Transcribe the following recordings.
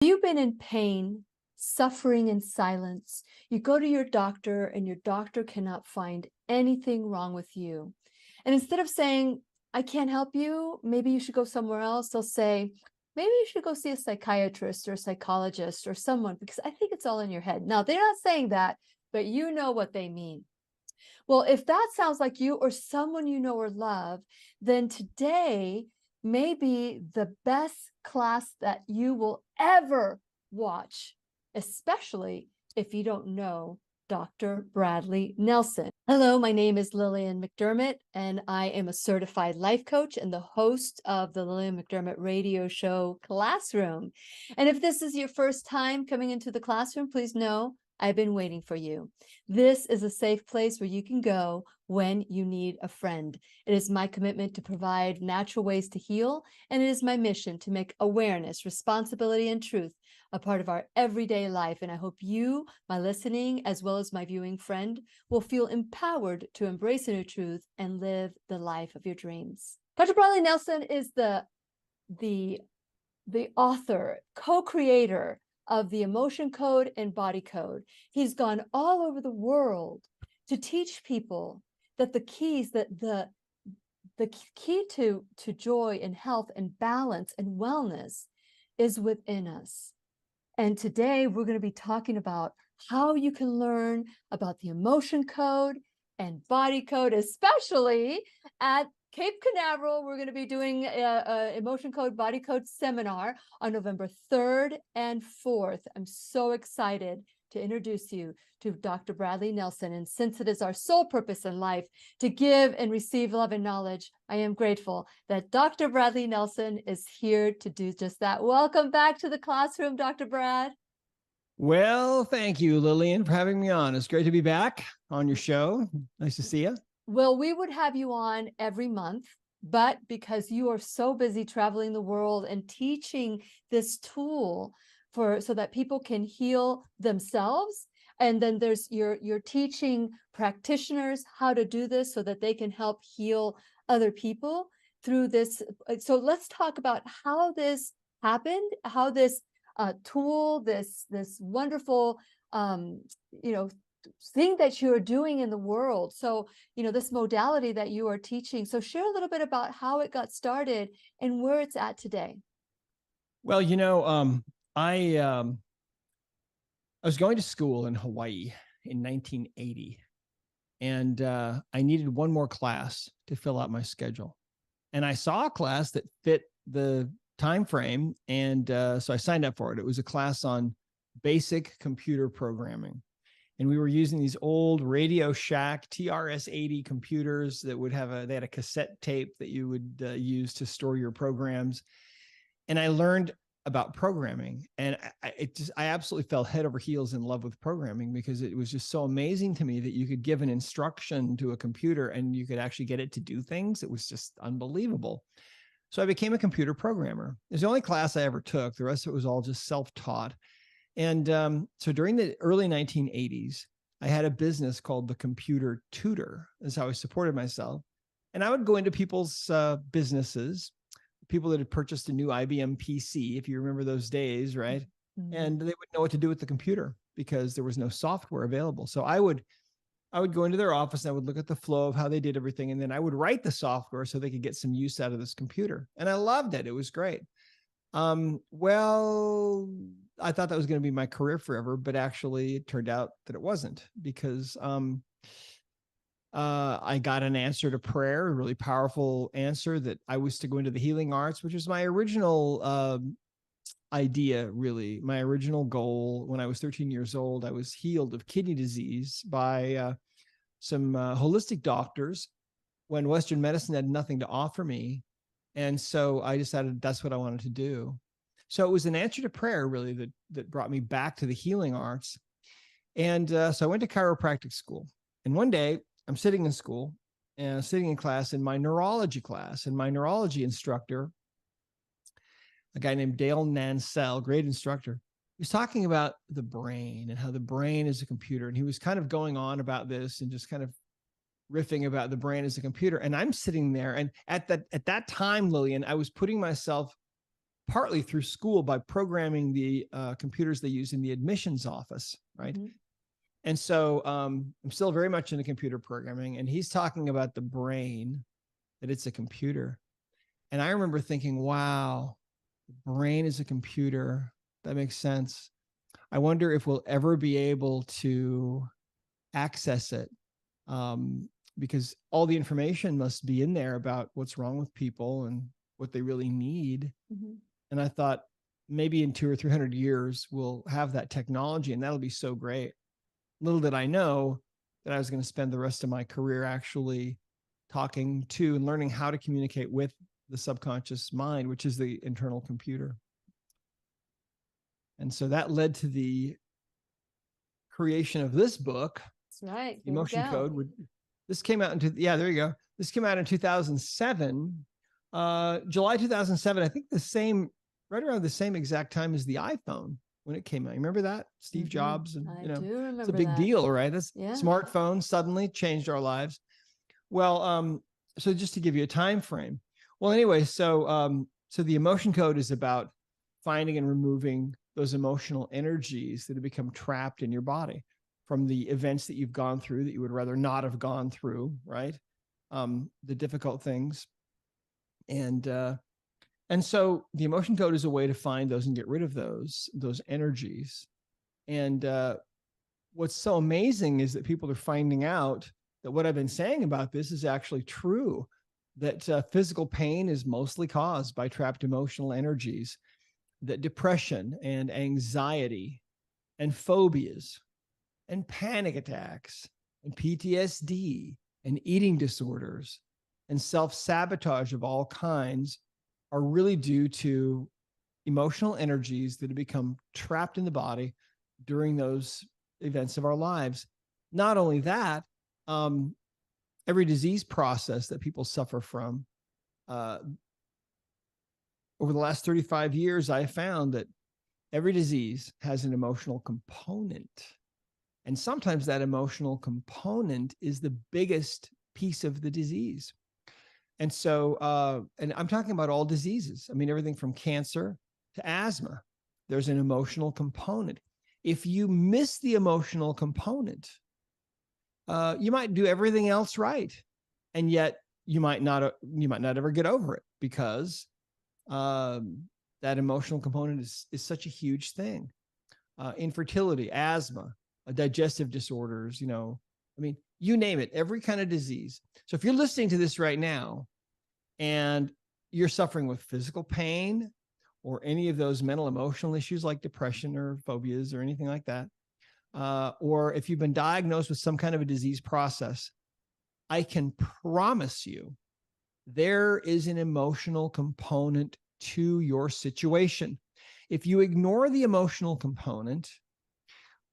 You've been in pain, suffering in silence. You go to your doctor and your doctor cannot find anything wrong with you. And instead of saying, I can't help you, maybe you should go somewhere else, they'll say, maybe you should go see a psychiatrist or a psychologist or someone, because I think it's all in your head. Now, they're not saying that, but you know what they mean. Well, if that sounds like you or someone you know or love, then today may be the best class that you will ever watch, especially if you don't know Dr. Bradley Nelson. Hello, my name is Lillian McDermott, and I am a certified life coach and the host of the Lillian McDermott radio show Classroom. And if this is your first time coming into the classroom, please know I've been waiting for you. This is a safe place where you can go when you need a friend. It is my commitment to provide natural ways to heal, and it is my mission to make awareness, responsibility, and truth a part of our everyday life. And I hope you, my listening, as well as my viewing friend, will feel empowered to embrace a new truth and live the life of your dreams. Dr. Bradley Nelson is the author, co-creator of the emotion code and body code. He's gone all over the world to teach people that the keys, that the key to joy and health and balance and wellness is within us. And today we're going to be talking about how you can learn about the emotion code and body code, especially at Cape Canaveral. We're going to be doing a emotion code, body code seminar on November 3rd and 4th. I'm so excited to introduce you to Dr. Bradley Nelson. And since it is our sole purpose in life to give and receive love and knowledge, I am grateful that Dr. Bradley Nelson is here to do just that. Welcome back to the classroom, Dr. Brad. Well, thank you, Lillian, for having me on. It's great to be back on your show. Nice to see you. Well, we would have you on every month, but because you are so busy traveling the world and teaching this tool so that people can heal themselves, and then you're teaching practitioners how to do this so that they can help heal other people through this. So let's talk about how this happened, how this tool, this wonderful thing that you're doing in the world. So, this modality that you are teaching. So share a little bit about how it got started and where it's at today. Well, I was going to school in Hawaii in 1980, and I needed one more class to fill out my schedule. And I saw a class that fit the time frame, and so I signed up for it. It was a class on basic computer programming. And we were using these old Radio Shack TRS-80 computers that they had a cassette tape that you would use to store your programs. And I learned about programming, and I absolutely fell head over heels in love with programming, because it was just so amazing to me that you could give an instruction to a computer and you could actually get it to do things. It was just unbelievable. So I became a computer programmer. It was the only class I ever took. The rest of it was all just self-taught. And so during the early 1980s, I had a business called the Computer Tutor. That's how I supported myself. And I would go into people's businesses, people that had purchased a new IBM PC, if you remember those days, right? Mm-hmm. And they wouldn't know what to do with the computer because there was no software available. So I would go into their office and I would look at the flow of how they did everything. And then I would write the software so they could get some use out of this computer. And I loved it. It was great. Well, I thought that was going to be my career forever, but actually it turned out that it wasn't, because I got an answer to prayer, a really powerful answer, that I was to go into the healing arts, which was my original idea, really. My original goal when I was 13 years old, I was healed of kidney disease by some holistic doctors when Western medicine had nothing to offer me. And so I decided that's what I wanted to do. So it was an answer to prayer, really, that brought me back to the healing arts. And so I went to chiropractic school. And one day I'm sitting in school and sitting in class in my neurology class, and my neurology instructor, a guy named Dale Nansell, great instructor, he was talking about the brain and how the brain is a computer. And he was kind of going on about this and just kind of riffing about the brain as a computer. And I'm sitting there, and at that time, Lillian, I was putting myself partly through school by programming the computers they use in the admissions office, right? Mm-hmm. And so I'm still very much into computer programming, and he's talking about the brain, that it's a computer. And I remember thinking, wow, the brain is a computer. That makes sense. I wonder if we'll ever be able to access it, because all the information must be in there about what's wrong with people and what they really need. Mm-hmm. And I thought maybe in 200 or 300 years, we'll have that technology, and that'll be so great. Little did I know that I was going to spend the rest of my career actually talking to and learning how to communicate with the subconscious mind, which is the internal computer. And so that led to the creation of this book. That's right. The Emotion Code. This came out there you go. This came out in 2007, July 2007. I think right around the same exact time as the iPhone when it came out. You remember that? Steve Mm-hmm. Jobs, and I do remember it's a big deal, right? This smartphone suddenly changed our lives. Well, so just to give you a time frame. Well, anyway, so the Emotion Code is about finding and removing those emotional energies that have become trapped in your body from the events that you've gone through that you would rather not have gone through, right? The difficult things. And so the Emotion Code is a way to find those and get rid of those energies. And what's so amazing is that people are finding out that what I've been saying about this is actually true, that physical pain is mostly caused by trapped emotional energies, that depression and anxiety and phobias and panic attacks and PTSD and eating disorders and self-sabotage of all kinds are really due to emotional energies that have become trapped in the body during those events of our lives. Not only that, every disease process that people suffer from, over the last 35 years, I found that every disease has an emotional component. And sometimes that emotional component is the biggest piece of the disease. And so, and I'm talking about all diseases. I mean, everything from cancer to asthma, there's an emotional component. If you miss the emotional component, you might do everything else right, and yet you might not ever get over it, because that emotional component is such a huge thing. Infertility, asthma, digestive disorders, I mean, you name it, every kind of disease. So if you're listening to this right now and you're suffering with physical pain or any of those mental emotional issues like depression or phobias or anything like that, or if you've been diagnosed with some kind of a disease process, I can promise you there is an emotional component to your situation. If you ignore the emotional component,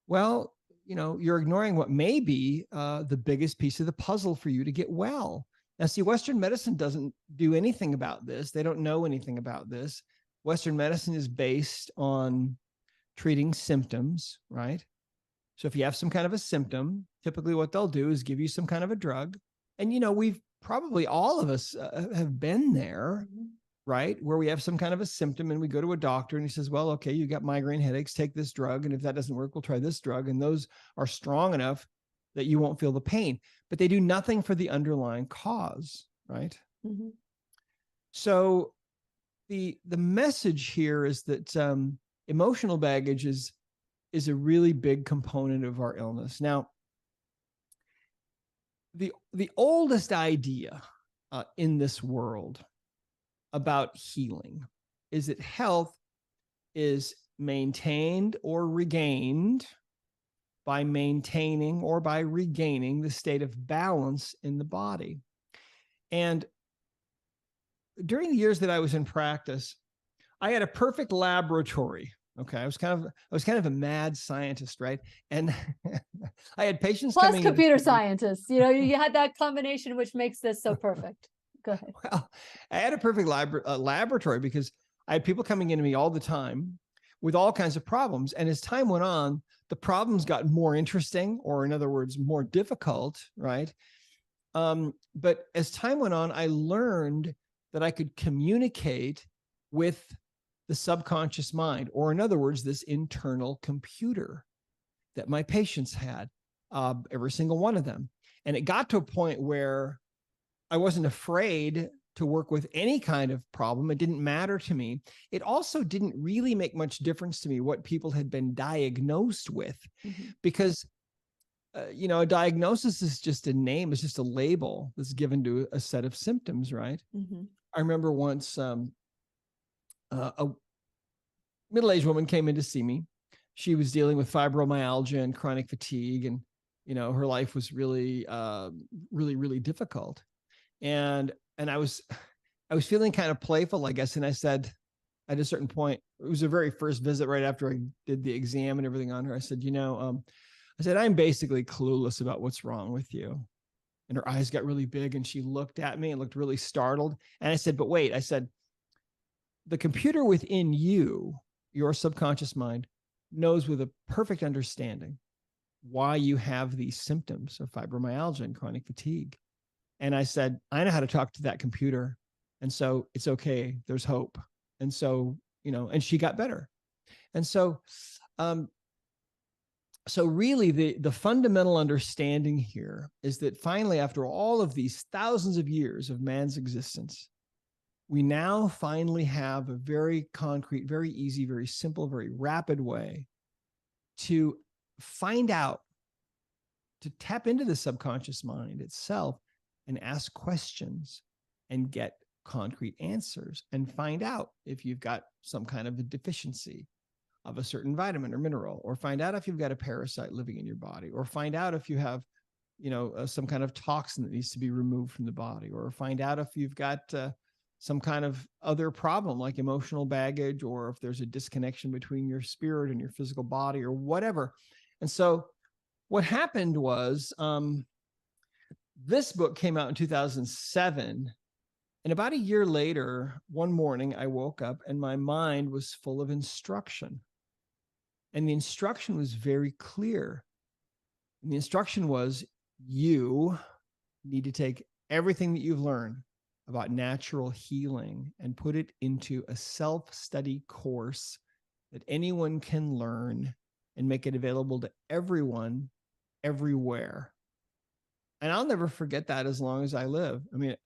well, you're ignoring what may be the biggest piece of the puzzle for you to get well. Now, see, Western medicine doesn't do anything about this. They don't know anything about this. Western medicine is based on treating symptoms, right? So if you have some kind of a symptom, typically what they'll do is give you some kind of a drug. And, we've probably all of us have been there, right? Where we have some kind of a symptom and we go to a doctor and he says, well, okay, you got migraine headaches, take this drug. And if that doesn't work, we'll try this drug. And those are strong enough that you won't feel the pain, but they do nothing for the underlying cause, right? Mm-hmm. So the message here is that emotional baggage is a really big component of our illness. Now, the oldest idea in this world about healing is that health is maintained or regained by maintaining or by regaining the state of balance in the body. And during the years that I was in practice, I had a perfect laboratory. Okay, I was kind of a mad scientist, right? And I had patients plus coming computer scientists. You had that combination, which makes this so perfect. Go ahead. Well, I had a perfect laboratory because I had people coming into me all the time with all kinds of problems. And as time went on, the problems got more interesting, or in other words, more difficult, right? But as time went on, I learned that I could communicate with the subconscious mind, or in other words, this internal computer that my patients had, every single one of them. And it got to a point where I wasn't afraid to work with any kind of problem. It didn't matter to me. It also didn't really make much difference to me what people had been diagnosed with, because a diagnosis is just a name, it's just a label that's given to a set of symptoms, right? I remember once a middle-aged woman came in to see me. She was dealing with fibromyalgia and chronic fatigue, and her life was really, really difficult. And I was feeling kind of playful, I guess. And I said, at a certain point, it was the very first visit right after I did the exam and everything on her. I said, I said, I'm basically clueless about what's wrong with you. And her eyes got really big and she looked at me and looked really startled. And I said, but wait, I said, the computer within you, your subconscious mind, knows with a perfect understanding why you have these symptoms of fibromyalgia and chronic fatigue. And I said, I know how to talk to that computer. And so it's okay. There's hope. And so, and she got better. And so, really the fundamental understanding here is that finally, after all of these thousands of years of man's existence, we now finally have a very concrete, very easy, very simple, very rapid way to find out, to tap into the subconscious mind itself and ask questions and get concrete answers and find out if you've got some kind of a deficiency of a certain vitamin or mineral, or find out if you've got a parasite living in your body, or find out if you have, some kind of toxin that needs to be removed from the body, or find out if you've got some kind of other problem like emotional baggage, or if there's a disconnection between your spirit and your physical body or whatever. And so what happened was, this book came out in 2007. And about a year later, one morning, I woke up and my mind was full of instruction. And the instruction was very clear. And the instruction was, you need to take everything that you've learned about natural healing and put it into a self-study course that anyone can learn and make it available to everyone, everywhere. And I'll never forget that as long as I live. I mean,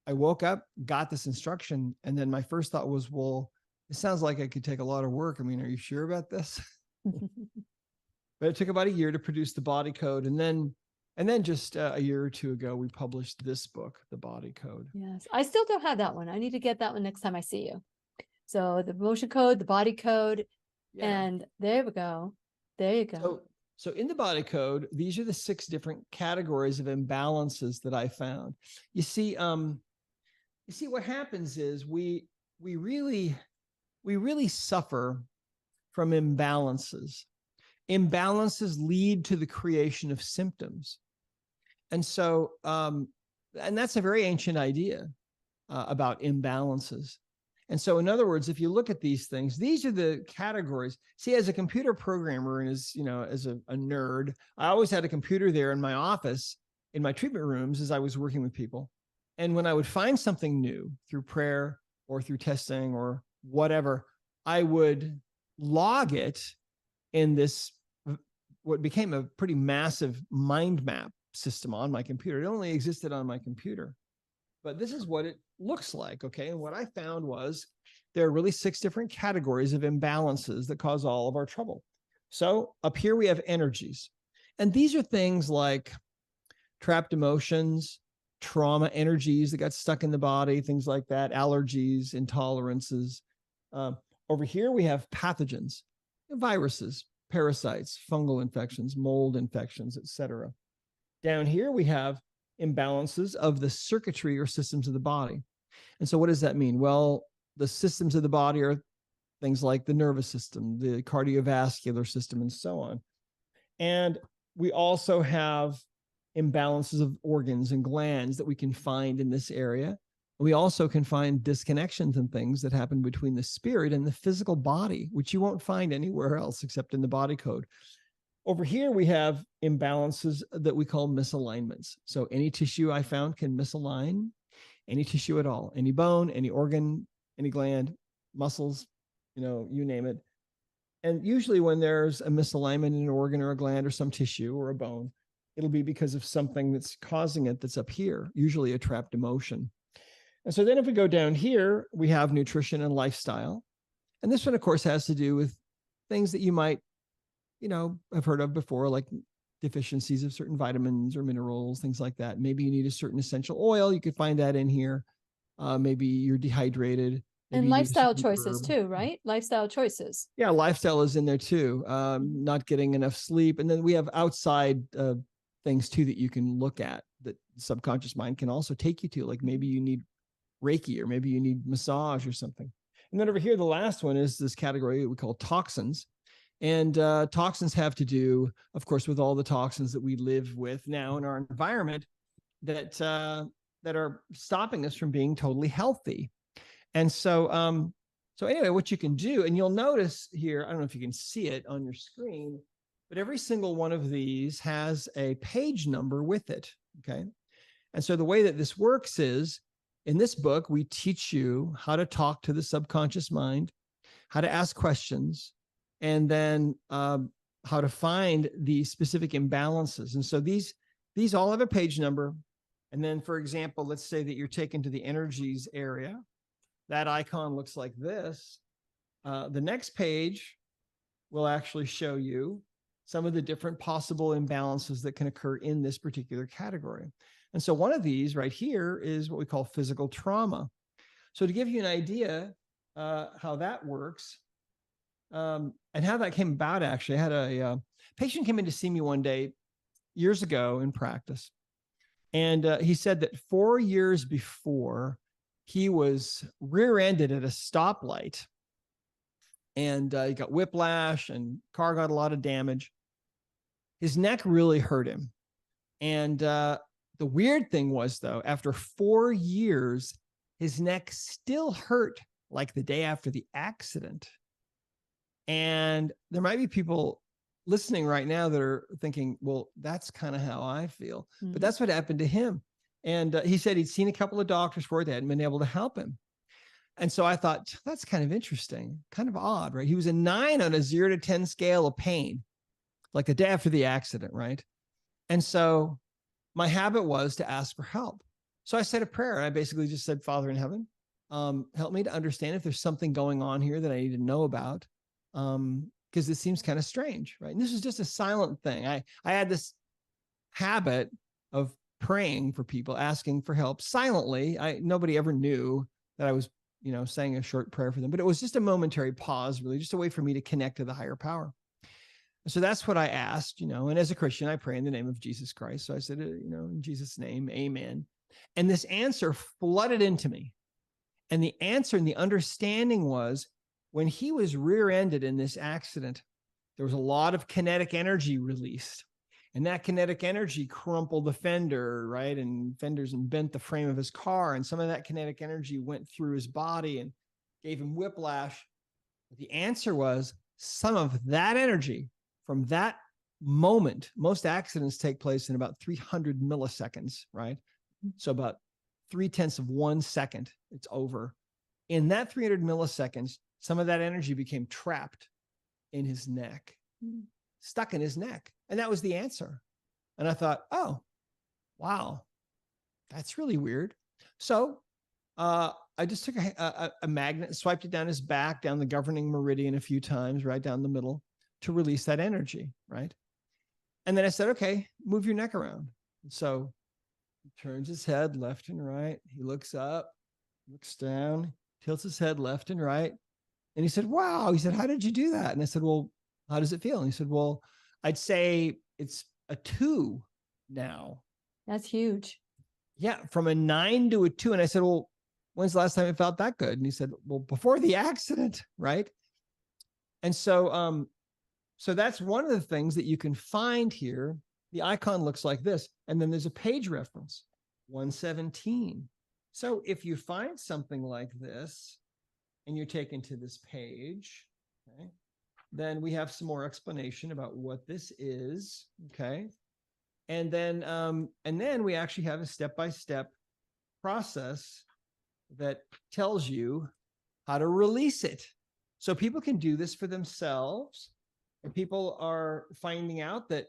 I woke up, got this instruction, and then my first thought was, well, it sounds like I could take a lot of work. I mean, are you sure about this? But it took about a year to produce the body code. And then just a year or two ago, we published this book, The Body Code. Yes. I still don't have that one. I need to get that one next time I see you. So the motion code, the body code, and there we go. There you go. So in the body code, these are the 6 different categories of imbalances that I found. You see what happens is we really suffer from imbalances. Imbalances lead to the creation of symptoms. And so, and that's a very ancient idea about imbalances. And so, in other words, if you look at these things, these are the categories. See, as a computer programmer and as a nerd, I always had a computer there in my office, in my treatment rooms as I was working with people. And when I would find something new through prayer or through testing or whatever, I would log it in this, what became a pretty massive mind map system on my computer. It only existed on my computer, but this is what it looks like. Okay. And what I found was there are really 6 different categories of imbalances that cause all of our trouble. So up here we have energies, and these are things like trapped emotions, trauma energies that got stuck in the body, things like that, allergies, intolerances. Over here we have pathogens, viruses, parasites, fungal infections, mold infections, etc. Down here we have imbalances of the circuitry or systems of the body. And so what does that mean? Well, the systems of the body are things like the nervous system, the cardiovascular system, and so on. And we also have imbalances of organs and glands that we can find in this area. We also can find disconnections and things that happen between the spirit and the physical body, which you won't find anywhere else except in the body code. Over here, we have imbalances that we call misalignments. So any tissue I found can misalign, any tissue at all, any bone, any organ, any gland, muscles, you name it. And usually when there's a misalignment in an organ or a gland or some tissue or a bone, it'll be because of something that's causing it that's up here, usually a trapped emotion. And so then if we go down here, we have nutrition and lifestyle. And this one, of course, has to do with things that you might, have heard of before, like deficiencies of certain vitamins or minerals, things like that. Maybe you need a certain essential oil. You could find that in here. Maybe you're dehydrated. Maybe And you need a lifestyle certain choices herb. too, right? Lifestyle choices. Yeah, lifestyle is in there too. Not getting enough sleep. And then we have outside things too that you can look at that subconscious mind can also take you to. Like maybe you need Reiki, or maybe you need massage or something. And then over here, the last one is this category we call toxins. And toxins have to do, of course, with all the toxins that we live with now in our environment that are stopping us from being totally healthy. And so anyway, what you can do, and you'll notice here, I don't know if you can see it on your screen, but every single one of these has a page number with it. Okay. And so the way that this works is, in this book, we teach you how to talk to the subconscious mind, how to ask questions, and then how to find the specific imbalances. And so these all have a page number. And then, for example, let's say that you're taken to the energies area. That icon looks like this. The next page will actually show you some of the different possible imbalances that can occur in this particular category. And so one of these right here is what we call physical trauma. So to give you an idea how that works and how that came about, actually, I had a patient came in to see me one day years ago in practice. And he said that 4 years before, he was rear-ended at a stoplight. And he got whiplash and car got a lot of damage. His neck really hurt him. And the weird thing was, though, after 4 years, his neck still hurt like the day after the accident. And there might be people listening right now that are thinking, well, that's kind of how I feel. Mm-hmm. But that's what happened to him. And he said he'd seen a couple of doctors for it. They hadn't been able to help him. And so I thought, that's kind of interesting, kind of odd, right? He was a 9 on a 0 to 10 scale of pain, like the day after the accident, right? And so my habit was to ask for help. So I said a prayer. I basically just said, Father in heaven, help me to understand if there's something going on here that I need to know about, because it seems kind of strange, right? And this is just a silent thing. I had this habit of praying for people, asking for help silently. Nobody ever knew that I was, saying a short prayer for them, but it was just a momentary pause, really, just a way for me to connect to the higher power. So that's what I asked, and as a Christian, I pray in the name of Jesus Christ. So I said, in Jesus' name, amen. And this answer flooded into me. And the answer and the understanding was, when he was rear-ended in this accident, there was a lot of kinetic energy released. And that kinetic energy crumpled the fender, right? And fenders and bent the frame of his car. And some of that kinetic energy went through his body and gave him whiplash. But the answer was, some of that energy from that moment, most accidents take place in about 300 milliseconds, right? So about 0.3 of 1 second, it's over. In that 300 milliseconds, some of that energy became trapped in his neck, stuck in his neck. And that was the answer. And I thought, oh, wow, that's really weird. So I just took a magnet and swiped it down his back, down the governing meridian a few times, right down the middle, to release that energy, right? And then I said, okay, move your neck around. And so he turns his head left and right. He looks up, looks down, tilts his head left and right. And he said, wow. He said, how did you do that? And I said, well, how does it feel? And he said, well, I'd say it's a 2 now. That's huge. Yeah, from a 9 to a 2. And I said, well, when's the last time it felt that good? And he said, well, before the accident, right? And so, so that's one of the things that you can find here. The icon looks like this. And then there's a page reference, 117. So if you find something like this and you're taken to this page, okay, then we have some more explanation about what this is, okay? And then we actually have a step-by-step process that tells you how to release it. So people can do this for themselves. And people are finding out that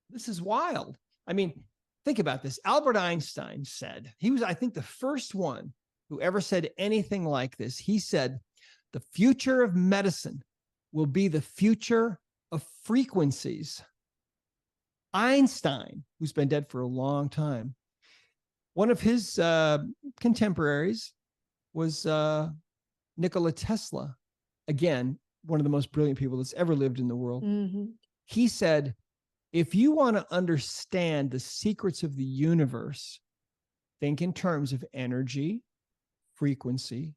this is wild. I mean, think about this. Albert Einstein said, he was, I think, the first one who ever said anything like this. He said, the future of medicine will be the future of frequencies. Einstein, who's been dead for a long time, one of his contemporaries was Nikola Tesla. Again, one of the most brilliant people that's ever lived in the world. Mm-hmm. He said, if you want to understand the secrets of the universe, think in terms of energy, frequency,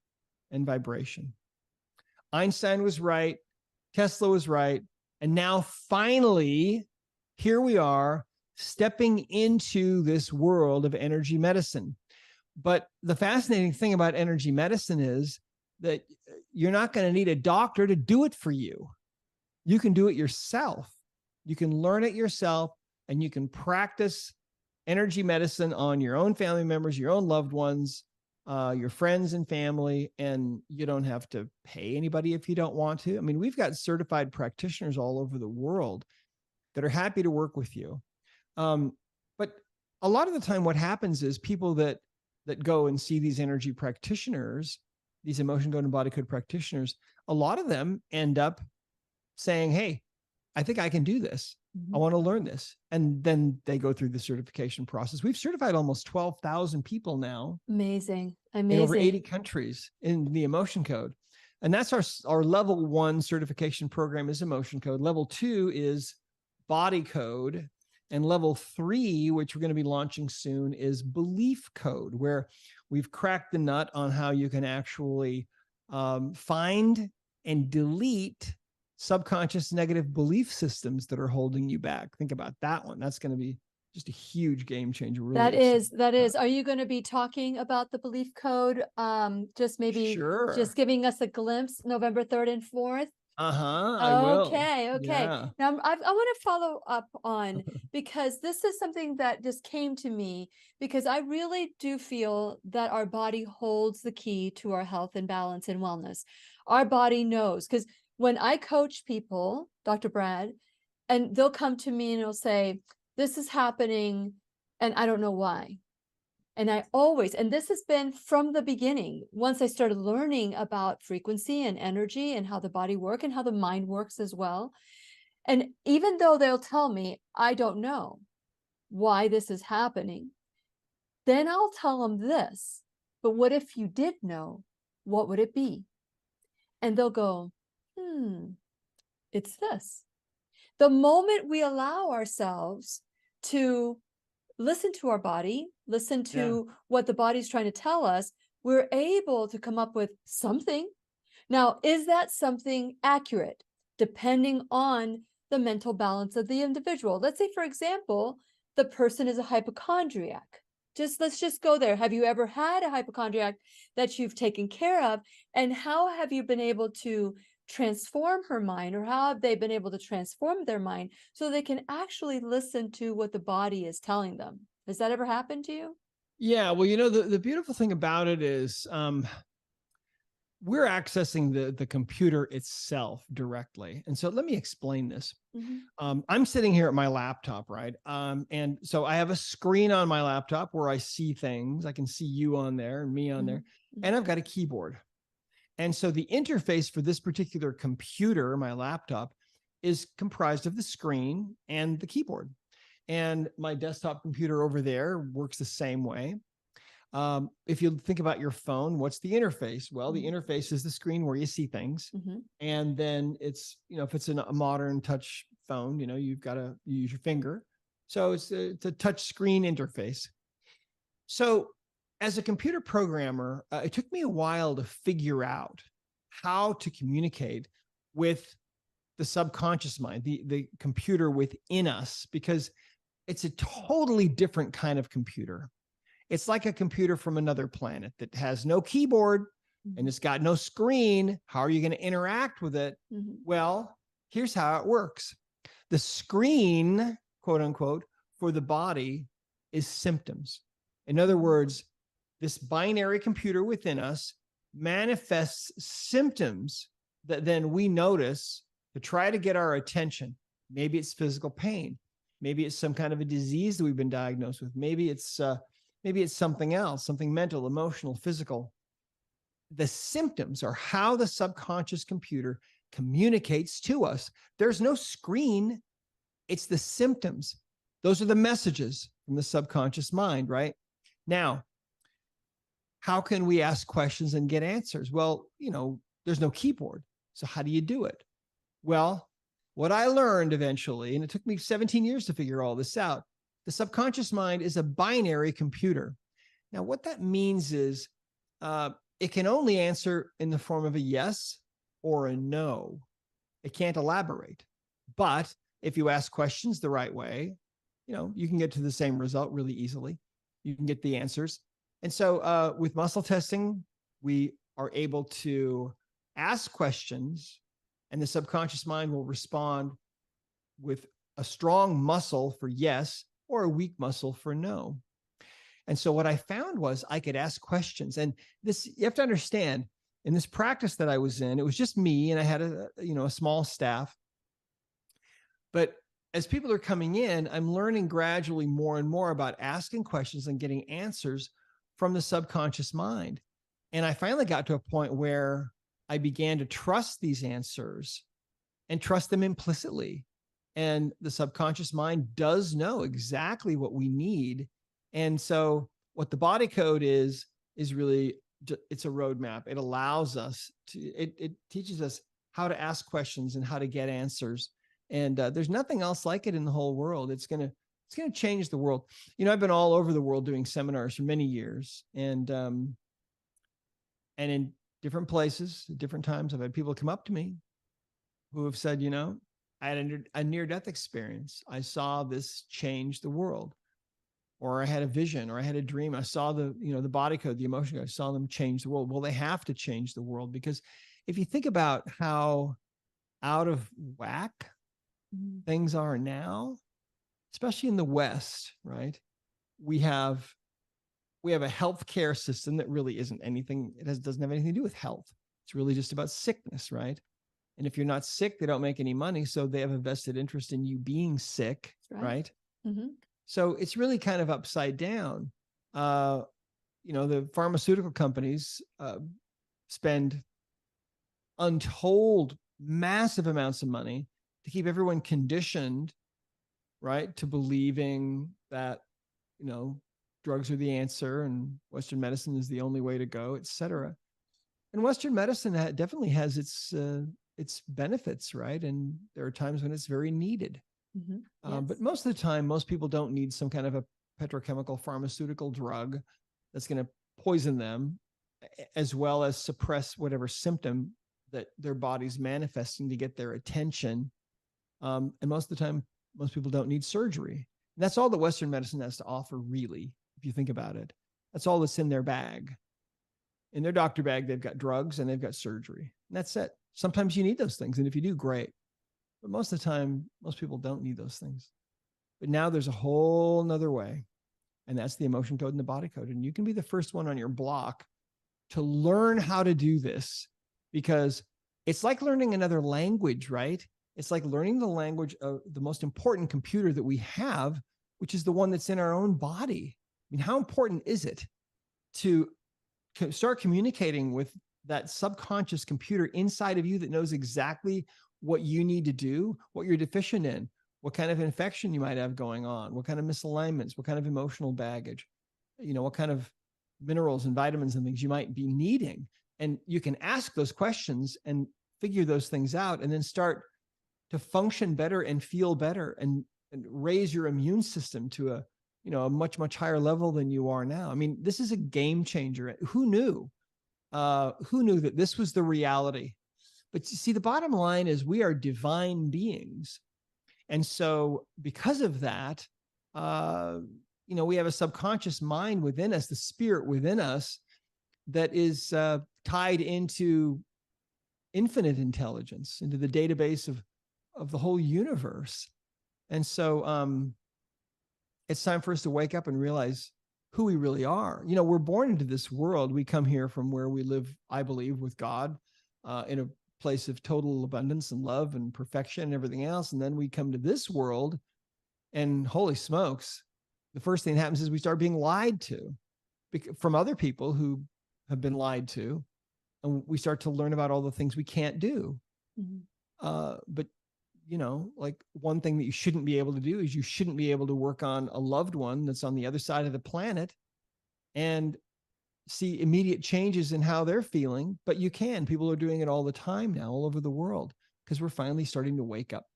and vibration. Einstein was right. Tesla was right. And now finally, here we are stepping into this world of energy medicine. But the fascinating thing about energy medicine is that you're not going to need a doctor to do it for you. You can do it yourself. You can learn it yourself, and you can practice energy medicine on your own family members, your own loved ones, your friends and family, and you don't have to pay anybody if you don't want to. I mean, we've got certified practitioners all over the world that are happy to work with you. But a lot of the time what happens is people that go and see these energy practitioners, these emotion code and body code practitioners, a lot of them end up saying, hey, I think I can do this. I want to learn this. And then they go through the certification process. We've certified almost 12,000 people now. Amazing. In over 80 countries in the emotion code. And that's our level 1 certification program is emotion code. Level 2 is body code. And level 3, which we're going to be launching soon, is belief code, where we've cracked the nut on how you can actually find and delete subconscious negative belief systems that are holding you back. Think about that one. That's going to be just a huge game changer. Really that is. Are you going to be talking about the belief code? Just maybe sure. just giving us a glimpse, November 3rd and 4th. I will. Okay. Yeah. Now I want to follow up on, because this is something that just came to me, because I really do feel that our body holds the key to our health and balance and wellness. Our body knows, because when I coach people, Dr. Brad, and they'll come to me and they'll say, this is happening and I don't know why. And I always, and this has been from the beginning, once I started learning about frequency and energy and how the body works and how the mind works as well. And even though they'll tell me, I don't know why this is happening, then I'll tell them this, but what if you did know, what would it be? And they'll go, it's this. The moment we allow ourselves to listen to our body, listen to what the body's trying to tell us, we're able to come up with something. Now, is that something accurate? Depending on the mental balance of the individual. Let's say, for example, the person is a hypochondriac. Let's just go there. Have you ever had a hypochondriac that you've taken care of? And how have you been able to transform her mind, or how have they been able to transform their mind so they can actually listen to what the body is telling them? Has that ever happened to you? Yeah. Well, the beautiful thing about it is we're accessing the computer itself directly. And so let me explain this. I'm sitting here at my laptop, right? And so I have a screen on my laptop where I see things. I can see you on there and me on there. And I've got a keyboard. And so the interface for this particular computer, my laptop, is comprised of the screen and the keyboard. And my desktop computer over there works the same way. If you think about your phone, what's the interface? Well, the interface is the screen where you see things. And then it's, if it's a modern touch phone, you've got to use your finger. So it's a touch screen interface. So as a computer programmer, it took me a while to figure out how to communicate with the subconscious mind, the computer within us, because it's a totally different kind of computer. It's like a computer from another planet that has no keyboard and it's got no screen. How are you going to interact with it? Well, here's how it works. The screen, quote unquote, for the body is symptoms. In other words, this binary computer within us manifests symptoms that then we notice to try to get our attention. Maybe it's physical pain. Maybe it's some kind of a disease that we've been diagnosed with. Maybe it's something else, something mental, emotional, physical. The symptoms are how the subconscious computer communicates to us. There's no screen. It's the symptoms. Those are the messages from the subconscious mind, right? Now, how can we ask questions and get answers? Well, there's no keyboard. So how do you do it? Well, what I learned eventually, and it took me 17 years to figure all this out, the subconscious mind is a binary computer. Now, what that means is it can only answer in the form of a yes or a no. It can't elaborate. But if you ask questions the right way, you can get to the same result really easily. You can get the answers. And so with muscle testing, we are able to ask questions, and the subconscious mind will respond with a strong muscle for yes or a weak muscle for no. And so what I found was I could ask questions. And this, you have to understand, in this practice that I was in, it was just me, and I had a small staff. But as people are coming in, I'm learning gradually more and more about asking questions and getting answers from the subconscious mind. And I finally got to a point where I began to trust these answers and trust them implicitly. And the subconscious mind does know exactly what we need. And so what the body code is really, it's a roadmap. It allows us to, it teaches us how to ask questions and how to get answers. And there's nothing else like it in the whole world. It's going to change the world. I've been all over the world doing seminars for many years, and in different places, at different times, I've had people come up to me who have said, I had a near-death experience. I saw this change the world. Or I had a vision, or I had a dream. I saw the body code, the emotion code. I saw them change the world. Well, they have to change the world, because if you think about how out of whack things are now, especially in the West, right? We have a healthcare system that really isn't anything. Doesn't have anything to do with health. It's really just about sickness, right? And if you're not sick, they don't make any money. So they have a vested interest in you being sick, right? Mm-hmm. So it's really kind of upside down. The pharmaceutical companies spend untold massive amounts of money to keep everyone conditioned, right, to believing that, drugs are the answer and Western medicine is the only way to go, et cetera. And Western medicine definitely has its benefits, right? And there are times when it's very needed. Mm-hmm. Yes. But most of the time, most people don't need some kind of a petrochemical pharmaceutical drug that's going to poison them, as well as suppress whatever symptom that their body's manifesting to get their attention. And most of the time, most people don't need surgery. And that's all that Western medicine has to offer, really, if you think about it. That's all that's in their bag. In their doctor bag, they've got drugs and they've got surgery. And that's it. Sometimes you need those things. And if you do, great. But most of the time, most people don't need those things. But now there's a whole nother way. And that's the emotion code and the body code. And you can be the first one on your block to learn how to do this, because it's like learning another language, right? It's like learning the language of the most important computer that we have, which is the one that's in our own body. I mean, how important is it to start communicating with that subconscious computer inside of you that knows exactly what you need to do, what you're deficient in, what kind of infection you might have going on, what kind of misalignments, what kind of emotional baggage, what kind of minerals and vitamins and things you might be needing. And you can ask those questions and figure those things out, and then start to function better and feel better and raise your immune system to a much, much higher level than you are now. I mean, this is a game changer. Who knew that this was the reality? But you see, the bottom line is we are divine beings. And so because of that, we have a subconscious mind within us, the spirit within us, that is tied into infinite intelligence, into the database of the whole universe. And so it's time for us to wake up and realize who we really are. You know, we're born into this world. We come here from where we live, I believe, with God, in a place of total abundance and love and perfection and everything else. And then we come to this world, and holy smokes, the first thing that happens is we start being lied to from other people who have been lied to. And we start to learn about all the things we can't do. But, you know, like one thing that you shouldn't be able to do is you shouldn't be able to work on a loved one that's on the other side of the planet and see immediate changes in how they're feeling. But you can. People are doing it all the time now, all over the world, because we're finally starting to wake up,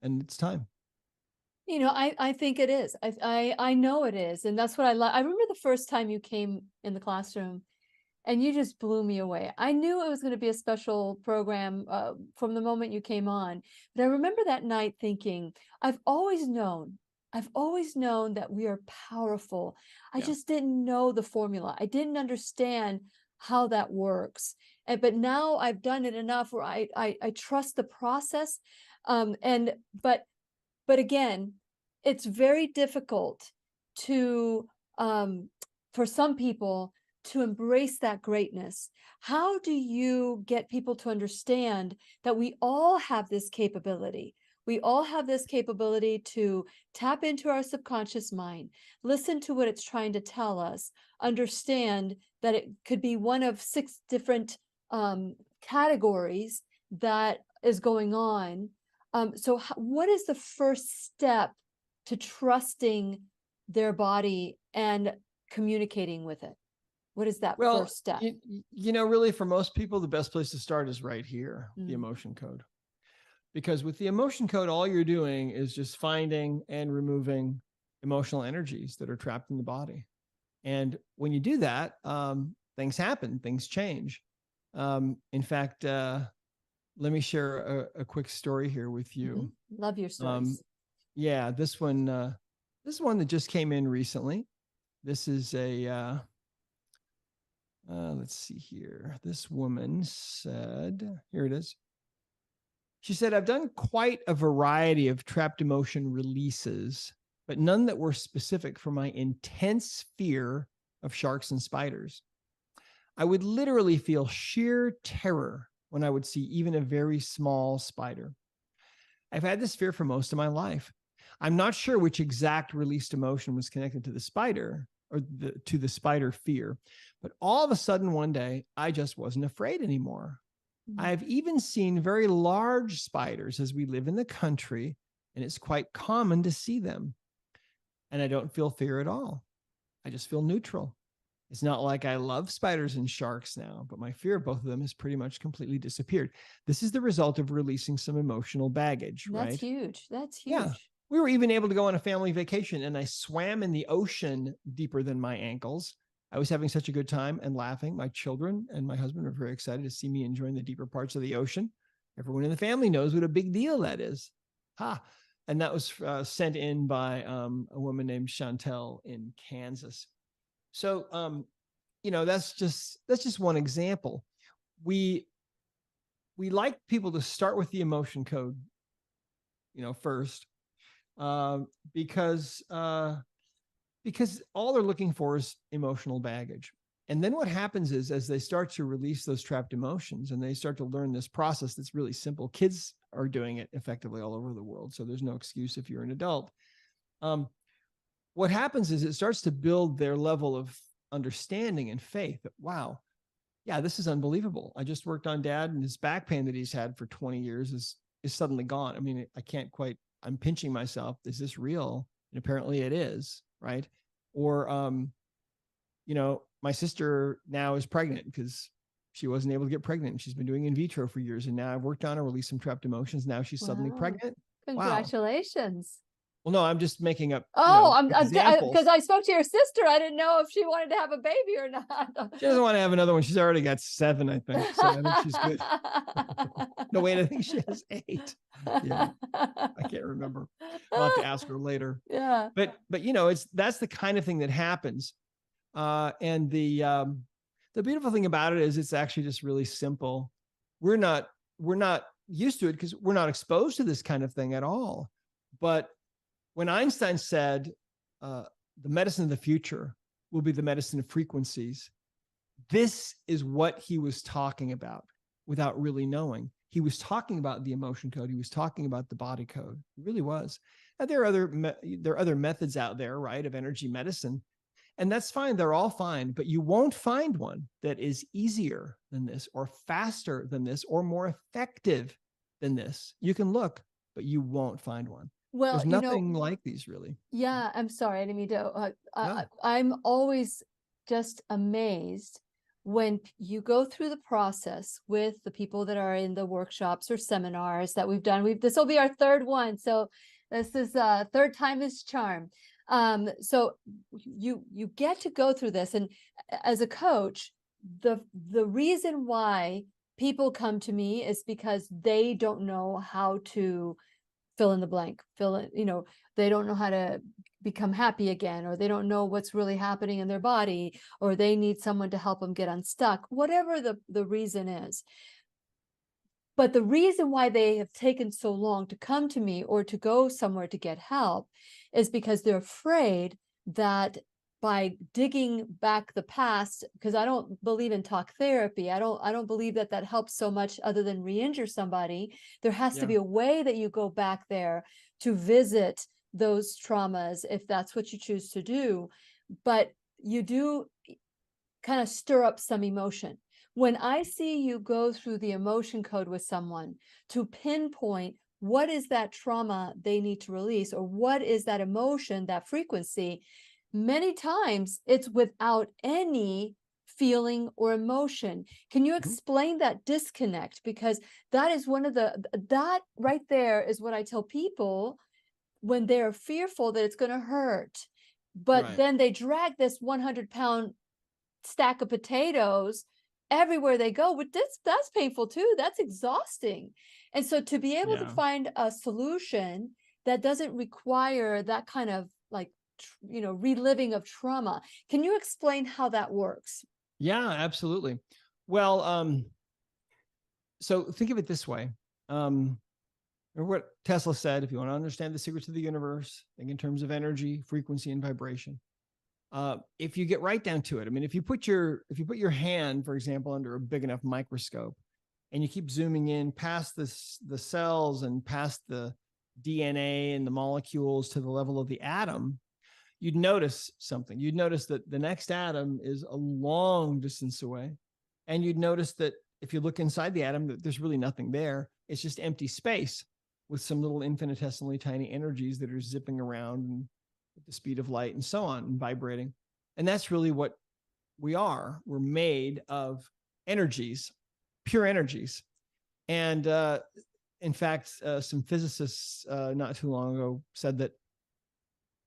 and it's time. You know, I think it is. I know it is. And that's what I love. I remember the first time you came in the classroom and you just blew me away. I knew it was going to be a special program from the moment you came on. But I remember that night thinking, I've always known that we are powerful. I just didn't know the formula. I didn't understand how that works. But now I've done it enough where I trust the process. But again, it's very difficult to, for some people, to embrace that greatness. How do you get people to understand that we all have this capability? We all have this capability to tap into our subconscious mind, listen to what it's trying to tell us, understand that it could be one of 6 different categories that is going on. So what is the first step to trusting their body and communicating with it? What is that first step? You know, really for most people, the best place to start is right here, the emotion code. Because with the emotion code, all you're doing is just finding and removing emotional energies that are trapped in the body. And when you do that, things happen, things change. In fact, let me share a quick story here with you. Love your stories. Yeah, this one that just came in recently. This is a, let's see here. This woman said, here it is. She said, I've done quite a variety of trapped emotion releases, but none that were specific for my intense fear of sharks and spiders. I would literally feel sheer terror when I would see even a very small spider. I've had this fear for most of my life. I'm not sure which exact released emotion was connected to the spider or to the spider fear, but all of a sudden one day, I just wasn't afraid anymore. I've even seen very large spiders as we live in the country, and it's quite common to see them. And I don't feel fear at all. I just feel neutral. It's not like I love spiders and sharks now, but my fear of both of them has pretty much completely disappeared. This is the result of releasing some emotional baggage, right? That's huge. That's huge. Yeah. We were even able to go on a family vacation, and I swam in the ocean deeper than my ankles. I was having such a good time and laughing. My children and my husband are very excited to see me enjoying the deeper parts of the ocean. Everyone in the family knows what a big deal that is. And that was sent in by a woman named Chantel in Kansas. So, you know, that's just one example. We like people to start with the emotion code, you know, first, because all they're looking for is emotional baggage. And then what happens is, as they start to release those trapped emotions and they start to learn this process that's really simple, kids are doing it effectively all over the world. So there's no excuse if you're an adult. What happens is it starts to build their level of understanding and faith that, wow, yeah, this is unbelievable. I just worked on Dad, and his back pain that he's had for 20 years is suddenly gone. I mean, I can't quite, I'm pinching myself. Is this real? And apparently it is, right? Or, you know, my sister now is pregnant because she wasn't able to get pregnant. She's been doing in vitro for years. And now I've worked on her, released some trapped emotions. Now she's suddenly pregnant. Congratulations. Wow. Well, no, I'm just making up. Oh, because I spoke to your sister. I didn't know if she wanted to have a baby or not. She doesn't want to have another one. She's already got 7, I think. So I think she's good. No, wait, I think she has 8. Yeah, I can't remember. I'll have to ask her later. Yeah. But you know, that's the kind of thing that happens. And the beautiful thing about it is it's actually just really simple. We're not used to it because we're not exposed to this kind of thing at all. But when Einstein said the medicine of the future will be the medicine of frequencies. This is what he was talking about without really knowing. He was talking about the emotion code. He was talking about the body code. He really was. And there are other methods out there, right, of energy medicine. And that's fine. They're all fine. But you won't find one that is easier than this or faster than this or more effective than this. You can look, but you won't find one. Well, There's nothing like these, really. yeah, I'm sorry, I didn't mean to. No. I'm always just amazed when you go through the process with the people that are in the workshops or seminars that we've done. This will be our third one, so this is third time is charm. So you get to go through this, and as a coach, the reason why people come to me is because they don't know how to fill in the blank, they don't know how to become happy again, or they don't know what's really happening in their body, or they need someone to help them get unstuck, whatever the reason is. But the reason why they have taken so long to come to me or to go somewhere to get help is because they're afraid that by digging back the past, because I don't believe in talk therapy, I don't believe that helps so much other than re-injure somebody. There has to be a way that you go back there to visit those traumas if that's what you choose to do. But you do kind of stir up some emotion. When I see you go through the emotion code with someone to pinpoint what is that trauma they need to release, or what is that emotion, that frequency, many times it's without any feeling or emotion. Can you explain that disconnect? Because that is that right there is what I tell people when they're fearful that it's going to hurt. But then they drag this 100-pound stack of potatoes everywhere they go, but that's painful too. That's exhausting. And so to be able to find a solution that doesn't require that kind of reliving of trauma, can you explain how that works? Yeah, absolutely. Well, so think of it this way. Remember what Tesla said: if you want to understand the secrets of the universe, think in terms of energy, frequency, and vibration. If you get right down to it, I mean, if you put your hand, for example, under a big enough microscope, and you keep zooming in past the cells and past the DNA and the molecules to the level of the atom, you'd notice something. You'd notice that the next atom is a long distance away, and you'd notice that if you look inside the atom, that there's really nothing there. It's just empty space with some little infinitesimally tiny energies that are zipping around and at the speed of light and so on, and vibrating. And that's really what we are. We're made of energies, pure energies. And in fact, some physicists not too long ago said that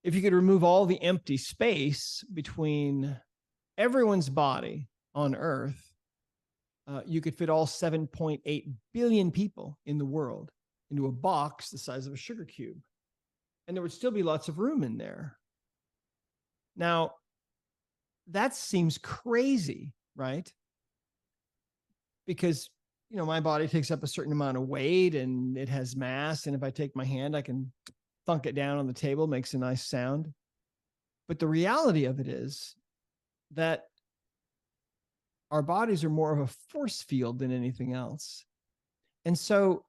if you could remove all the empty space between everyone's body on Earth, you could fit all 7.8 billion people in the world into a box the size of a sugar cube. And there would still be lots of room in there. Now, that seems crazy, right? Because, my body takes up a certain amount of weight and it has mass. And if I take my hand, I can thunk it down on the table, makes a nice sound. But the reality of it is that our bodies are more of a force field than anything else. And so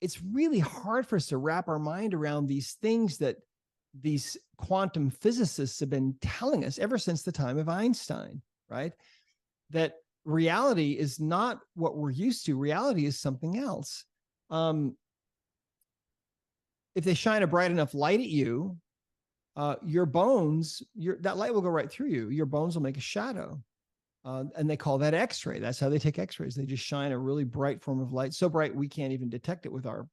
it's really hard for us to wrap our mind around these things that these quantum physicists have been telling us ever since the time of Einstein, right? That reality is not what we're used to. Reality is something else. If they shine a bright enough light at you, your bones, that light will go right through you. Your bones will make a shadow. And they call that X-ray. That's how they take X-rays. They just shine a really bright form of light, so bright we can't even detect it with our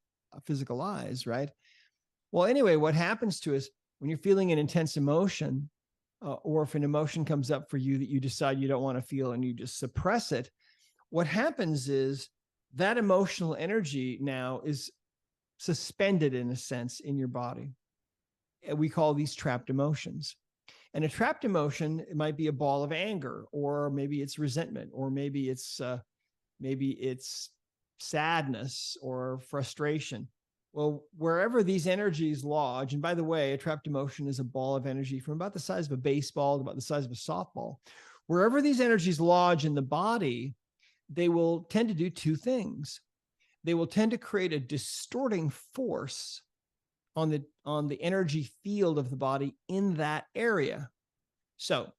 physical eyes, right? Well, anyway, what happens to us when you're feeling an intense emotion, or if an emotion comes up for you that you decide you don't want to feel and you just suppress it, what happens is that emotional energy now is suspended in a sense in your body. We call these trapped emotions. And a trapped emotion, it might be a ball of anger, or maybe it's resentment, or maybe it's sadness or frustration. Well, wherever these energies lodge, and by the way, a trapped emotion is a ball of energy from about the size of a baseball to about the size of a softball. Wherever these energies lodge in the body, they will tend to do two things. They will tend to create a distorting force on the energy field of the body in that area. So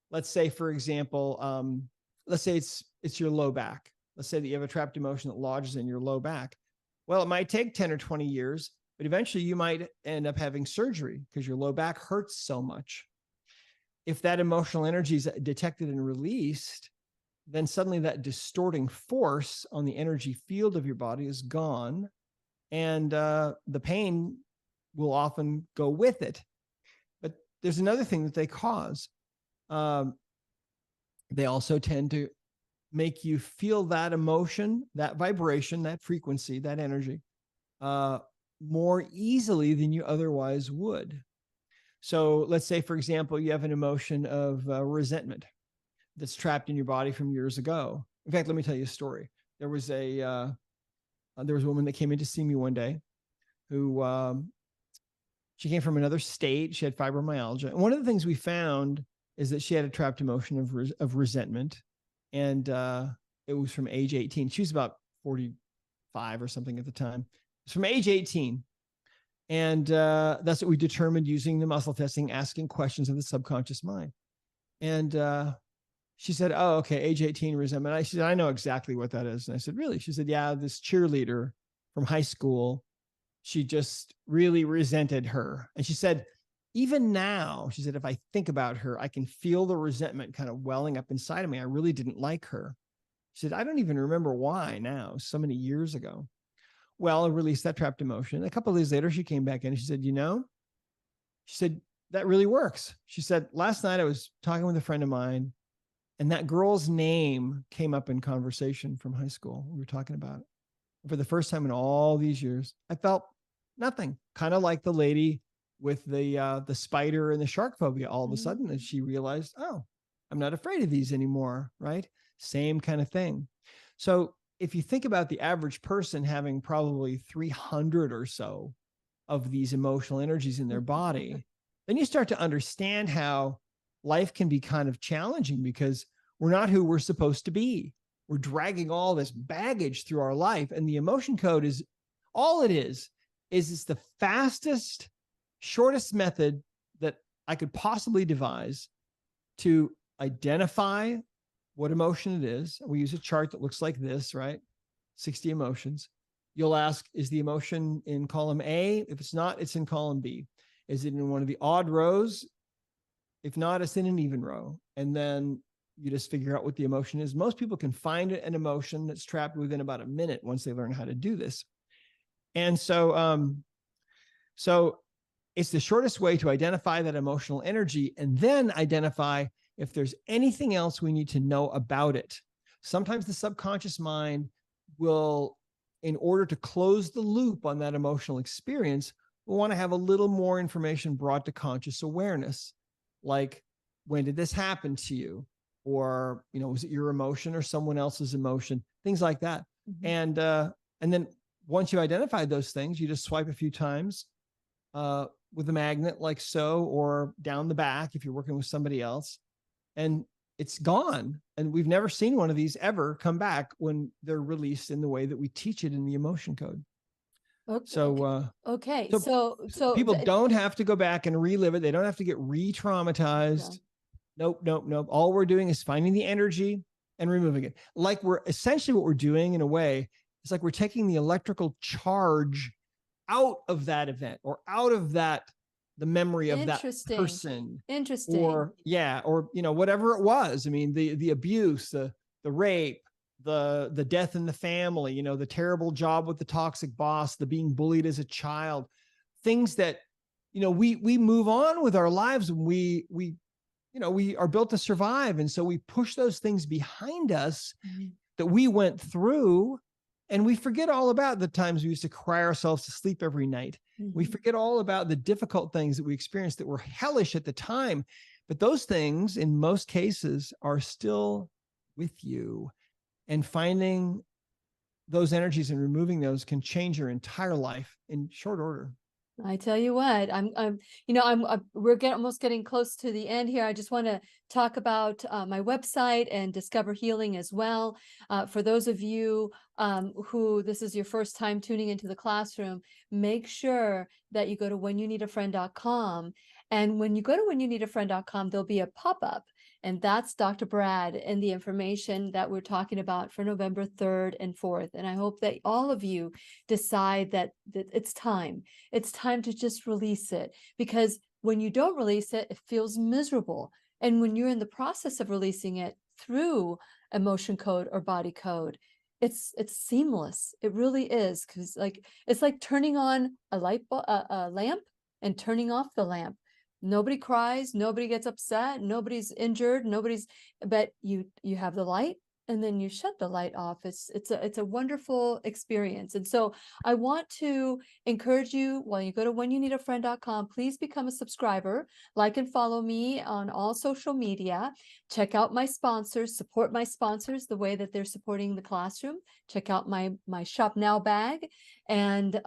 let's say, for example, let's say it's your low back. Let's say that you have a trapped emotion that lodges in your low back. Well, it might take 10 or 20 years, but eventually you might end up having surgery because your low back hurts so much. If that emotional energy is detected and released, then suddenly that distorting force on the energy field of your body is gone, and the pain will often go with it. But there's another thing that they cause. They also tend to make you feel that emotion, that vibration, that frequency, that energy more easily than you otherwise would. So let's say, for example, you have an emotion of resentment that's trapped in your body from years ago. In fact, let me tell you a story. There was a woman that came in to see me one day who she came from another state. She had fibromyalgia. And one of the things we found is that she had a trapped emotion of resentment. And it was from age 18. She was about 45 or something at the time. It's from age 18. And that's what we determined using the muscle testing, asking questions of the subconscious mind. And she said, oh, okay, age 18 resentment. I said, I know exactly what that is. And I said, really? She said, yeah, this cheerleader from high school, she just really resented her. And she said, even now, she said, if I think about her, I can feel the resentment kind of welling up inside of me. I really didn't like her. She said, I don't even remember why now, so many years ago. Well, I released that trapped emotion. A couple of days later, she came back in and she said, she said, that really works. She said, last night I was talking with a friend of mine, and that girl's name came up in conversation from high school. We were talking about it. For the first time in all these years, I felt nothing, kind of like the lady with the spider and the shark phobia. All of a sudden, and she realized, oh, I'm not afraid of these anymore, right? Same kind of thing. So if you think about the average person having probably 300 or so of these emotional energies in their body, then you start to understand how life can be kind of challenging because we're not who we're supposed to be. We're dragging all this baggage through our life. And the emotion code is all it is it's the fastest, shortest method that I could possibly devise to identify what emotion it is. We use a chart that looks like this, right? 60 emotions. You'll ask, is the emotion in column A? If it's not, it's in column B. Is it in one of the odd rows? If not, it's in an even row. And then you just figure out what the emotion is. Most people can find an emotion that's trapped within about a minute once they learn how to do this. And so it's the shortest way to identify that emotional energy and then identify if there's anything else we need to know about it. Sometimes the subconscious mind will, in order to close the loop on that emotional experience, will want to have a little more information brought to conscious awareness. Like, when did this happen to you? Or, was it your emotion or someone else's emotion? Things like that. Mm-hmm. And then once you identify those things, you just swipe a few times with a magnet like so, or down the back if you're working with somebody else, and it's gone. And we've never seen one of these ever come back when they're released in the way that we teach it in the emotion code. Okay. So people don't have to go back and relive it. They don't have to get re-traumatized. Yeah. Nope. All we're doing is finding the energy and removing it. Like, we're essentially, what we're doing in a way, it's like we're taking the electrical charge out of that event, or out of the memory of that person. Interesting. Or whatever it was. I mean, the abuse, the rape, the death in the family, the terrible job with the toxic boss, the being bullied as a child, things that, we move on with our lives, and we are built to survive. And so we push those things behind us that we went through, and we forget all about the times we used to cry ourselves to sleep every night. Mm-hmm. We forget all about the difficult things that we experienced that were hellish at the time. But those things, in most cases, are still with you. And finding those energies and removing those can change your entire life in short order. I tell you what, we're almost getting close to the end here. I just want to talk about my website and Discover Healing as well. For those of you who this is your first time tuning into the classroom, make sure that you go to whenyounneedafriend.com. And when you go to whenyounneedafriend.com, there'll be a pop-up. And that's Dr. Brad and the information that we're talking about for November 3rd and 4th. And I hope that all of you decide that it's time. It's time to just release it, because when you don't release it, it feels miserable. And when you're in the process of releasing it through emotion code or body code, it's seamless. It really is, because it's like turning on a a lamp and turning off the lamp. Nobody cries, nobody gets upset, nobody's injured, but you have the light, and then you shut the light off. It's a wonderful experience. And so I want to encourage you, while you go to whenyounneedafriend.com, please become a subscriber, like and follow me on all social media. Check out my sponsors, support my sponsors the way that they're supporting the classroom. Check out my Shop Now bag. And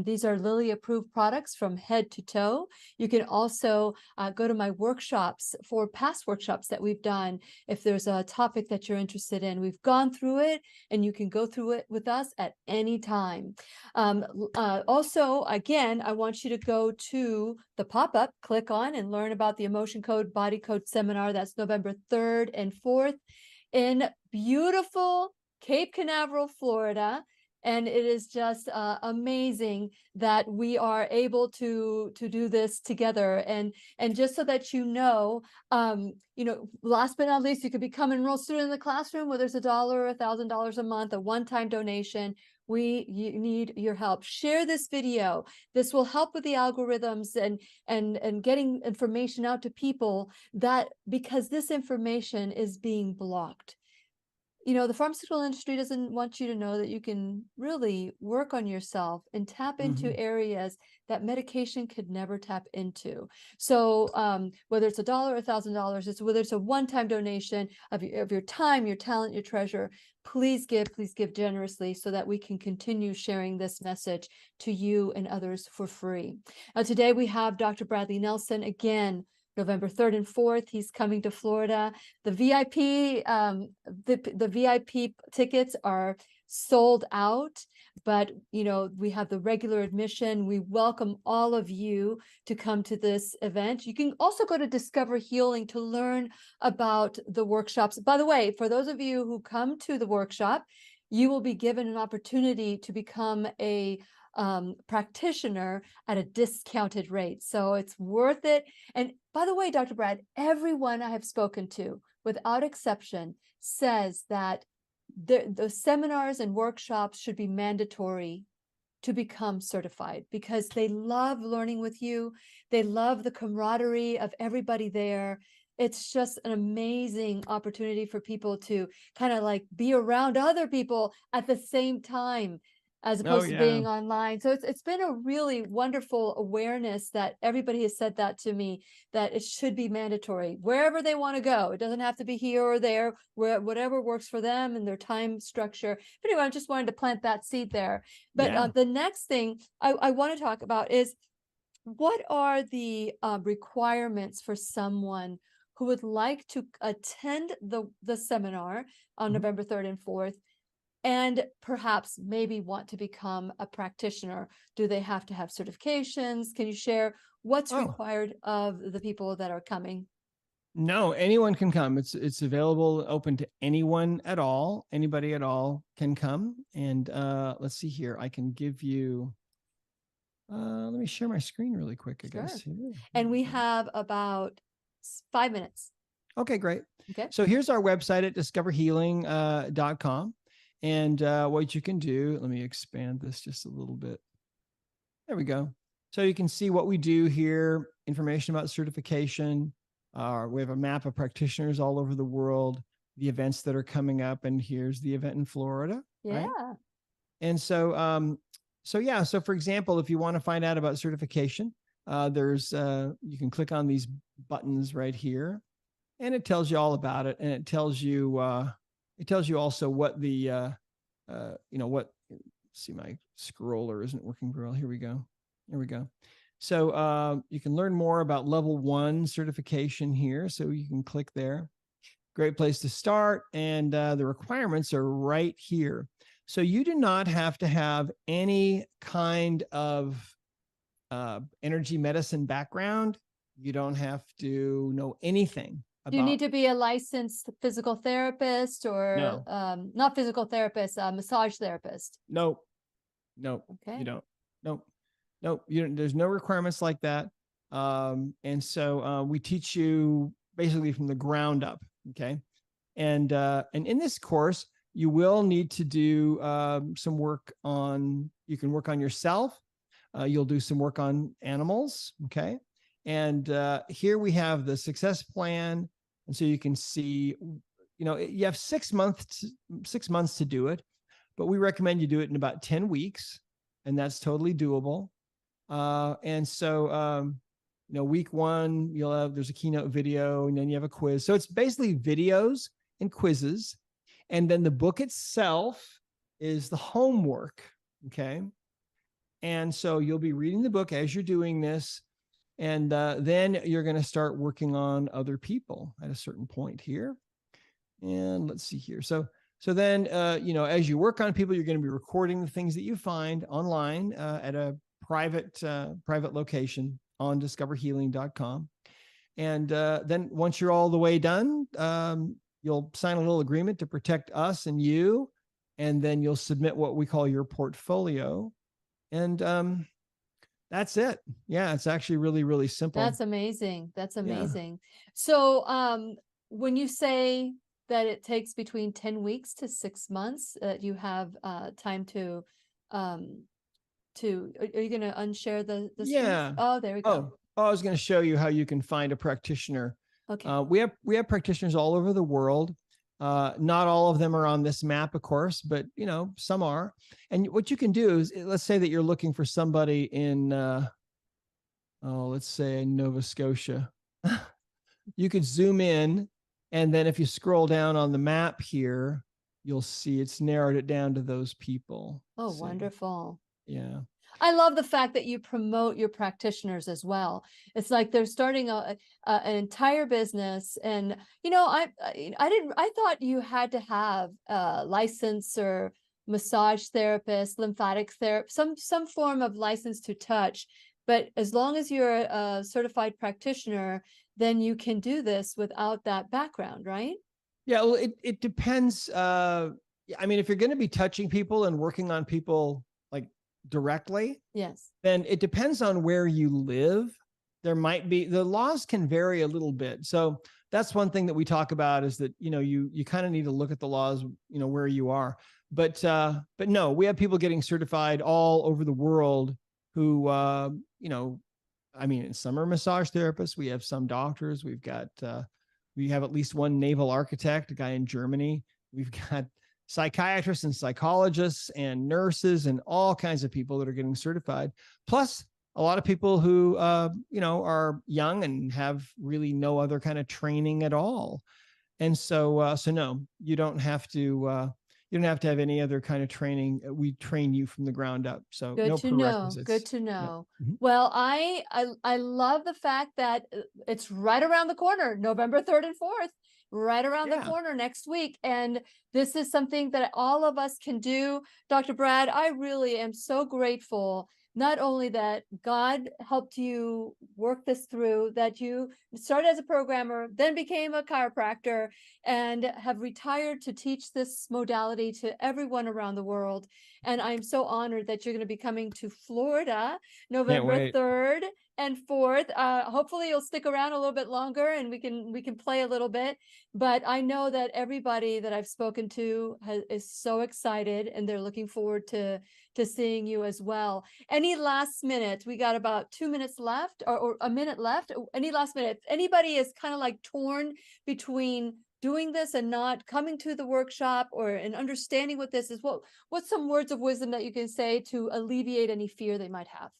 these are Lily approved products from head to toe. You can also go to my workshops for past workshops that we've done. If there's a topic that you're interested in, we've gone through it, and you can go through it with us at any time. Also, again, I want you to go to the pop-up, click on and learn about the Emotion Code Body Code Seminar. That's November 3rd and 4th in beautiful Cape Canaveral, Florida. And it is just amazing that we are able to do this together. And just so that last but not least, you could become an enrolled student in the classroom, whether it's $1 or $1,000 a month, a one-time donation. You need your help. Share this video. This will help with the algorithms and getting information out to people, because this information is being blocked. The pharmaceutical industry doesn't want you to know that you can really work on yourself and tap into areas that medication could never tap into. So whether it's $1 or $1,000, whether it's a one-time donation of your time, your talent, your treasure, please give generously, so that we can continue sharing this message to you and others for free. Now, today we have Dr. Bradley Nelson again. November 3rd and 4th, he's coming to Florida. The VIP tickets are sold out, but we have the regular admission. We welcome all of you to come to this event. You can also go to Discover Healing to learn about the workshops. By the way, for those of you who come to the workshop, you will be given an opportunity to become a practitioner at a discounted rate. So it's worth it. And by the way, Dr. Brad, everyone I have spoken to, without exception, says that the seminars and workshops should be mandatory to become certified, because they love learning with you. They love the camaraderie of everybody there. It's just an amazing opportunity for people to kind of like be around other people at the same time, as opposed to being online. So it's been a really wonderful awareness that everybody has said that to me, that it should be mandatory wherever they want to go. It doesn't have to be here or there, whatever works for them and their time structure. But anyway, I just wanted to plant that seed there. But the next thing I want to talk about is, what are the requirements for someone who would like to attend the seminar on November 3rd and 4th, and perhaps maybe want to become a practitioner? Do they have to have certifications? Can you share what's required of the people that are coming? No, anyone can come. It's available, open to anyone at all. Anybody at all can come. And let's see here. I can give you, let me share my screen really quick, I guess. And we have about 5 minutes. Okay, great. Okay. So here's our website at discoverhealing.com. And what you can do, let me expand this just a little bit. There we go. So you can see what we do here, information about certification. We have a map of practitioners all over the world, the events that are coming up, and here's the event in Florida. Yeah. Right? And so, so for example, if you want to find out about certification, you can click on these buttons right here, and it tells you all about it, and it tells you also what the what, see, my scroller isn't working very well. Here we go. There we go. So you can learn more about level 1 certification here. So you can click there. Great place to start. And the requirements are right here. So you do not have to have any kind of energy medicine background. You don't have to know anything Do you need about. to be a licensed physical therapist or No, not physical therapist, massage therapist? no, no, you Okay. don't. Nope. Nope. You don't, there's no requirements like that. And so we teach you basically from the ground up. Okay. And in this course, you will need to do some work on, you can work on yourself. You'll do some work on animals. Okay. And here we have the success plan. And so you can see, you have 6 months to do it, but we recommend you do it in about 10 weeks. And that's totally doable. And so, week 1, there's a keynote video and then you have a quiz. So it's basically videos and quizzes. And then the book itself is the homework. Okay. And so you'll be reading the book as you're doing this. And then you're going to start working on other people at a certain point here. And let's see here. So then, as you work on people, you're going to be recording the things that you find online at a private location on discoverhealing.com. And then once you're all the way done, you'll sign a little agreement to protect us and you. And then you'll submit what we call your portfolio. And that's it. Yeah, it's actually really, really simple. That's amazing. That's amazing. Yeah. So when you say that it takes between 10 weeks to 6 months, you have time to are you going to unshare the Yeah. screen? Oh, there we go. I was going to show you how you can find a practitioner. Okay. We have practitioners all over the world. Not all of them are on this map, of course, but some are. And what you can do is, let's say that you're looking for somebody in, let's say Nova Scotia. You could zoom in, and then if you scroll down on the map here, you'll see it's narrowed it down to those people. Oh, wonderful. Yeah. I love the fact that you promote your practitioners as well. It's like they're starting an entire business, and I thought you had to have a license or massage therapist, lymphatic therapist, some form of license to touch. But as long as you're a certified practitioner, then you can do this without that background, right? Yeah, well, it depends. I mean, if you're going to be touching people and working on people directly, yes, then it depends on where you live. There might be, the laws can vary a little bit. So that's one thing that we talk about, is that you kind of need to look at the laws where you are. But no, we have people getting certified all over the world who I mean, some are massage therapists. We have some doctors. We have at least one naval architect, a guy in Germany. We've got psychiatrists and psychologists and nurses and all kinds of people that are getting certified. Plus a lot of people who, are young and have really no other kind of training at all. And so no, you don't have to have any other kind of training. We train you from the ground up. So good no to know. prerequisites. Good to know. Yeah. Mm-hmm. Well, I love the fact that it's right around the corner, November 3rd and 4th, right around the corner next week. And this is something that all of us can do. Dr. Brad, I really am so grateful, not only that God helped you work this through, that you started as a programmer, then became a chiropractor, and have retired to teach this modality to everyone around the world. And I'm so honored that you're going to be coming to Florida November 3rd and 4th. Hopefully you'll stick around a little bit longer and we can play a little bit. But I know that everybody that I've spoken to is so excited, and they're looking forward to seeing you as well. Any last minute? We got about 2 minutes left, or a minute left. Any last minute? Anybody is kind of like torn between doing this and not coming to the workshop, or and understanding what this is, what's some words of wisdom that you can say to alleviate any fear they might have?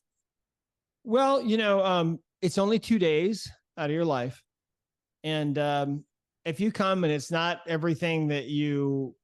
Well, it's only 2 days out of your life. And if you come and it's not everything that you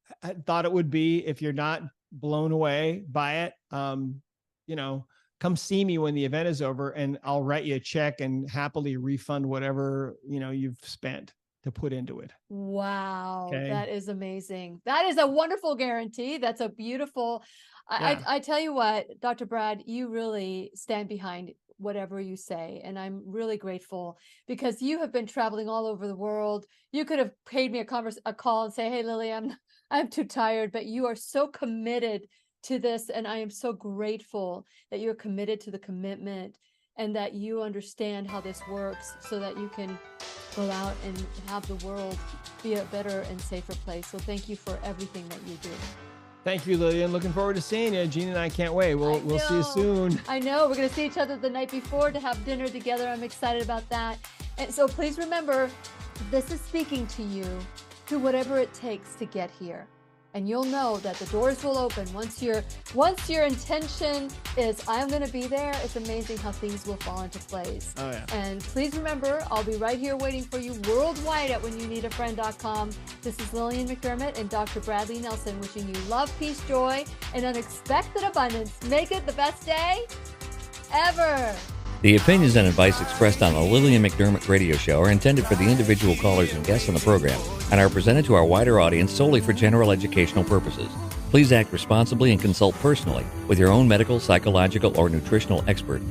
thought it would be. If you're not blown away by it, come see me when the event is over, and I'll write you a check and happily refund whatever, you've spent to put into it. Wow, Okay. that is amazing. That is a wonderful guarantee. That's a beautiful. Yeah. I tell you what, Dr. Brad, you really stand behind whatever you say, and I'm really grateful because you have been traveling all over the world. You could have paid me a call and say, "Hey, Lillian, I'm too tired," but you are so committed to this, and I am so grateful that you're committed to the commitment and that you understand how this works so that you can go out and have the world be a better and safer place. So thank you for everything that you do. Thank you, Lillian. Looking forward to seeing you. Gene and I can't wait. We'll see you soon. I know. We're going to see each other the night before to have dinner together. I'm excited about that. And so please remember, this is speaking to you. Do whatever it takes to get here. And you'll know that the doors will open once your intention is, I'm going to be there. It's amazing how things will fall into place. Oh, yeah. And please remember, I'll be right here waiting for you worldwide at whenyounneedafriend.com. This is Lillian McDermott and Dr. Bradley Nelson wishing you love, peace, joy, and unexpected abundance. Make it the best day ever. The opinions and advice expressed on the Lillian McDermott radio show are intended for the individual callers and guests on the program and are presented to our wider audience solely for general educational purposes. Please act responsibly and consult personally with your own medical, psychological, or nutritional expert